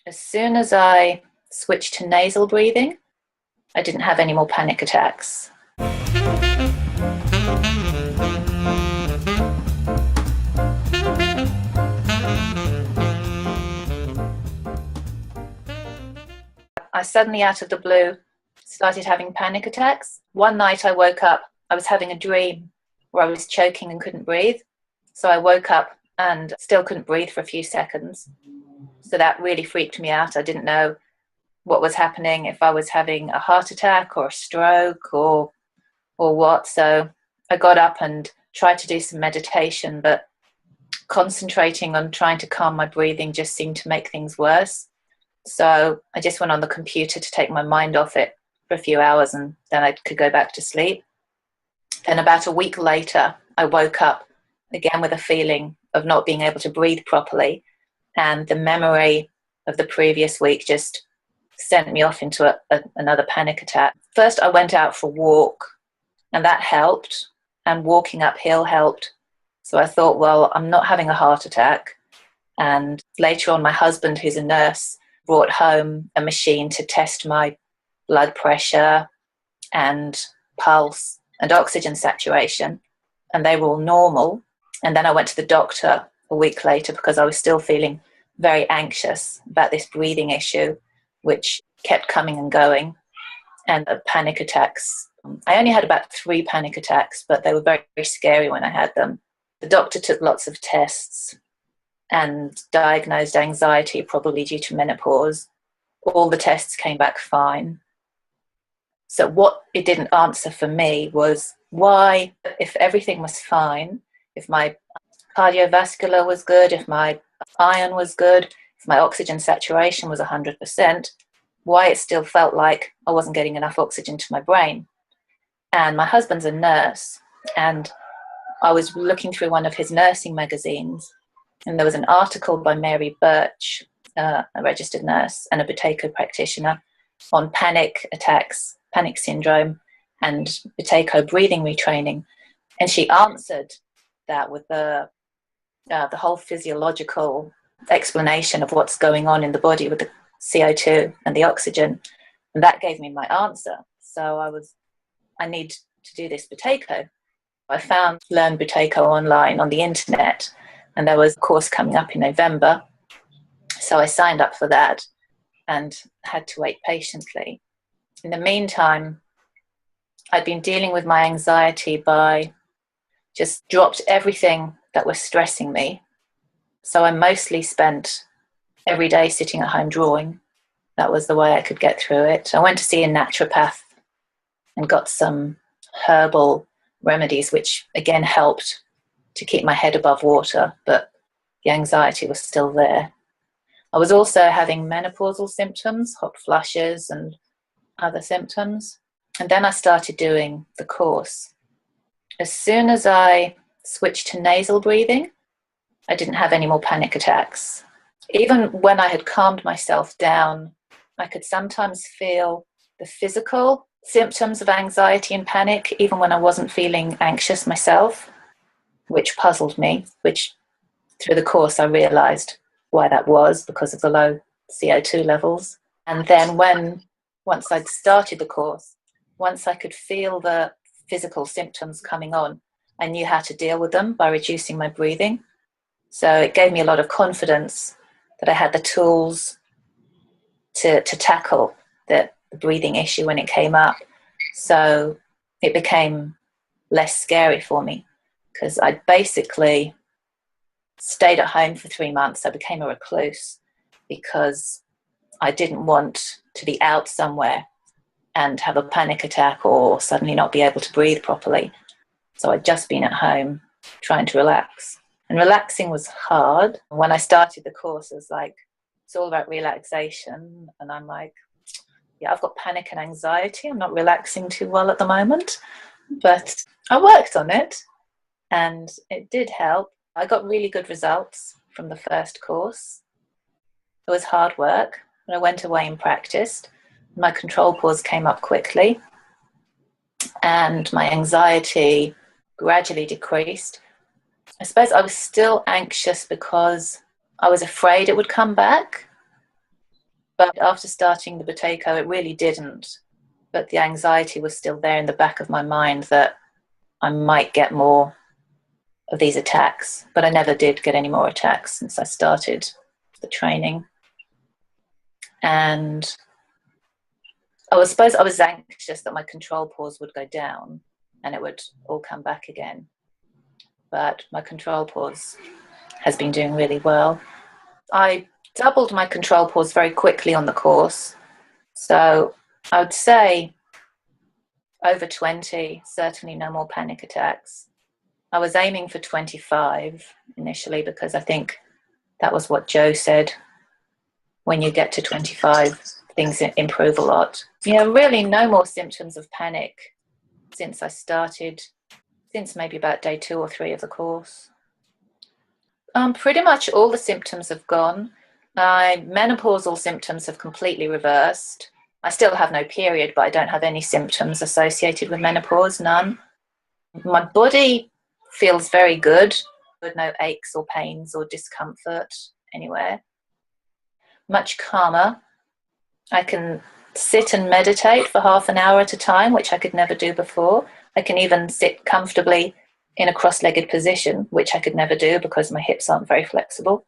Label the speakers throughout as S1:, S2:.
S1: As soon as I switched to nasal breathing, I didn't have any more panic attacks. I suddenly, out of the blue, started having panic attacks. One night I woke up, I was having a dream where I was choking and couldn't breathe. So I woke up and still couldn't breathe for a few seconds. So that really freaked me out. I didn't know what was happening, if I was having a heart attack or a stroke or what. So I got up and tried to do some meditation, but concentrating on trying to calm my breathing just seemed to make things worse. So I just went on the computer to take my mind off it for a few hours, and then I could go back to sleep. Then about a week later, I woke up again with a feeling of not being able to breathe properly. And the memory of the previous week just sent me off into another panic attack. First, I went out for a walk, and that helped. And walking uphill helped. So I thought, well, I'm not having a heart attack. And later on, my husband, who's a nurse, brought home a machine to test my blood pressure and pulse and oxygen saturation, and they were all normal. And then I went to the doctor a week later because I was still feeling very anxious about this breathing issue, which kept coming and going, and the panic attacks. I only had about 3 panic attacks, but they were very, very scary when I had them. The doctor took lots of tests and diagnosed anxiety, probably due to menopause. All the tests came back fine. So what it didn't answer for me was why, if everything was fine, if my cardiovascular was good, if my iron was good, if my oxygen saturation was 100%, why it still felt like I wasn't getting enough oxygen to my brain. And my husband's a nurse, and I was looking through one of his nursing magazines, and there was an article by Mary Birch, a registered nurse and a Buteyko practitioner, on panic attacks, panic syndrome, and Buteyko breathing retraining. And she answered that with the whole physiological explanation of what's going on in the body with the CO2 and the oxygen. And that gave me my answer. So I need to do this Buteyko. I found Learn Buteyko online on the internet, and there was a course coming up in November. So I signed up for that and had to wait patiently. In the meantime, I'd been dealing with my anxiety by just dropped everything that was stressing me. So I mostly spent every day sitting at home drawing. That was the way I could get through it. I went to see a naturopath and got some herbal remedies, which again helped to keep my head above water, but the anxiety was still there. I was also having menopausal symptoms, hot flushes and other symptoms. And then I started doing the course. As soon as I switched to nasal breathing, I didn't have any more panic attacks. Even when I had calmed myself down, I could sometimes feel the physical symptoms of anxiety and panic, even when I wasn't feeling anxious myself, which puzzled me, which through the course I realized why that was, because of the low CO2 levels. And then once I'd started the course, once I could feel the physical symptoms coming on, I knew how to deal with them by reducing my breathing. So it gave me a lot of confidence that I had the tools to tackle the breathing issue when it came up. So it became less scary for me, because I basically stayed at home for 3 months. I became a recluse because I didn't want to be out somewhere and have a panic attack or suddenly not be able to breathe properly. So I'd just been at home trying to relax. And relaxing was hard. When I started the course, it was like, it's all about relaxation. And I'm like, yeah, I've got panic and anxiety. I'm not relaxing too well at the moment. But I worked on it, and it did help. I got really good results from the first course. It was hard work, but I went away and practiced. My control pause came up quickly, and my anxiety gradually decreased. I suppose I was still anxious because I was afraid it would come back. But after starting the Buteyko, it really didn't. But the anxiety was still there in the back of my mind that I might get more of these attacks. But I never did get any more attacks since I started the training. And I suppose I was anxious that my control pause would go down and it would all come back again. But my control pause has been doing really well. I doubled my control pause very quickly on the course. So I would say over 20, certainly no more panic attacks. I was aiming for 25 initially because I think that was what Joe said. When you get to 25, things improve a lot. Really no more symptoms of panic since I started, since maybe about day 2 or 3 of the course. Pretty much all the symptoms have gone. My menopausal symptoms have completely reversed. I still have no period, but I don't have any symptoms associated with menopause, none. My body feels very good, with no aches or pains or discomfort anywhere. Much calmer. I can sit and meditate for half an hour at a time, which I could never do before. I can even sit comfortably in a cross-legged position, which I could never do because my hips aren't very flexible.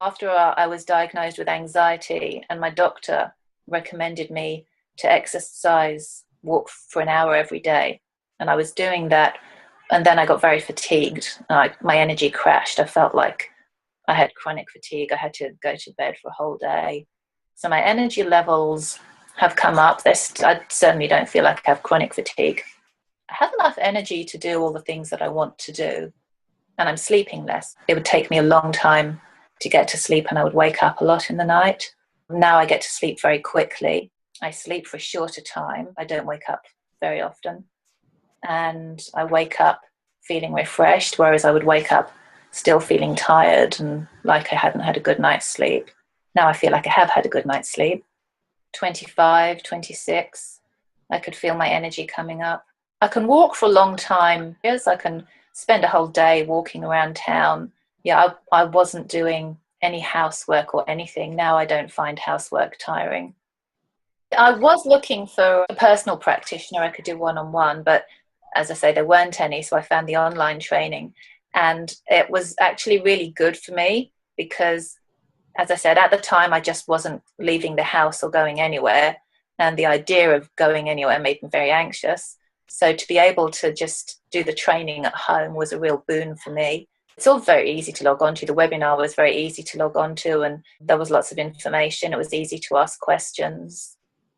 S1: After I was diagnosed with anxiety and my doctor recommended me to exercise, walk for an hour every day, and I was doing that, and then I got very fatigued. My energy crashed. I felt like I had chronic fatigue. I had to go to bed for a whole day. So my energy levels have come up. I certainly don't feel like I have chronic fatigue. I have enough energy to do all the things that I want to do, and I'm sleeping less. It would take me a long time to get to sleep, and I would wake up a lot in the night. Now I get to sleep very quickly. I sleep for a shorter time. I don't wake up very often. And I wake up feeling refreshed, whereas I would wake up still feeling tired and like I hadn't had a good night's sleep. Now I feel like I have had a good night's sleep. 25, 26, I could feel my energy coming up. I can walk for a long time. Yes, I can spend a whole day walking around town. Yeah, I wasn't doing any housework or anything. Now I don't find housework tiring. I was looking for a personal practitioner I could do one-on-one, but as I say, there weren't any, so I found the online training. And it was actually really good for me because, as I said, at the time I just wasn't leaving the house or going anywhere. And the idea of going anywhere made me very anxious. So to be able to just do the training at home was a real boon for me. It's all very easy to log on to. The webinar was very easy to log on to, and there was lots of information. It was easy to ask questions.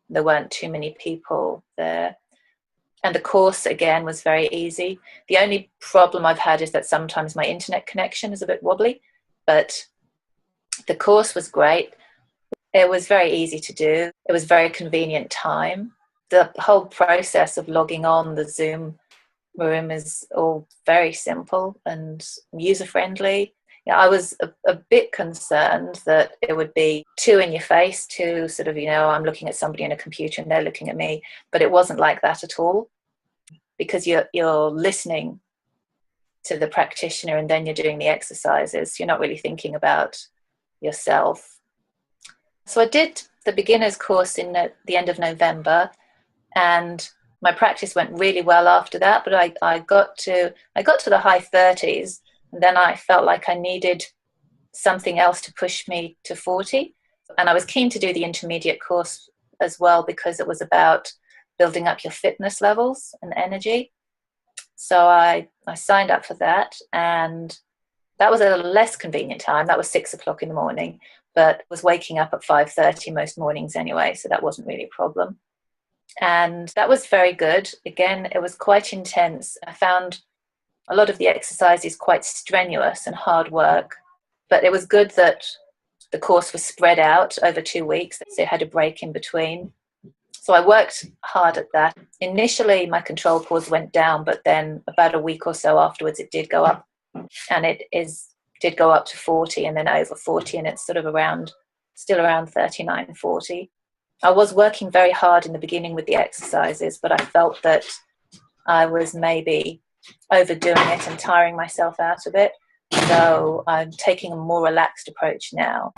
S1: There weren't too many people there. And the course, again, was very easy. The only problem I've had is that sometimes my internet connection is a bit wobbly, but the course was great. It was very easy to do. It was very convenient time. The whole process of logging on the Zoom room is all very simple and user-friendly. Yeah, I was a bit concerned that it would be too in your face, too sort of, I'm looking at somebody in a computer and they're looking at me, but it wasn't like that at all, because you're listening to the practitioner and then you're doing the exercises. You're not really thinking about yourself. So I did the beginner's course in the end of November, and my practice went really well after that, but I got to the high 30s, and then I felt like I needed something else to push me to 40. And I was keen to do the intermediate course as well because it was about building up your fitness levels and energy. So I signed up for that, and that was at a less convenient time. That was 6 o'clock in the morning, but was waking up at 5:30 most mornings anyway, so that wasn't really a problem. And that was very good. Again, it was quite intense. I found a lot of the exercises quite strenuous and hard work, but it was good that the course was spread out over 2 weeks, so I had a break in between. So I worked hard at that. Initially, my control pause went down, but then about a week or so afterwards, it did go up, and did go up to 40 and then over 40, and it's sort of still around 39, 40. I was working very hard in the beginning with the exercises, but I felt that I was maybe overdoing it and tiring myself out a bit. So I'm taking a more relaxed approach now.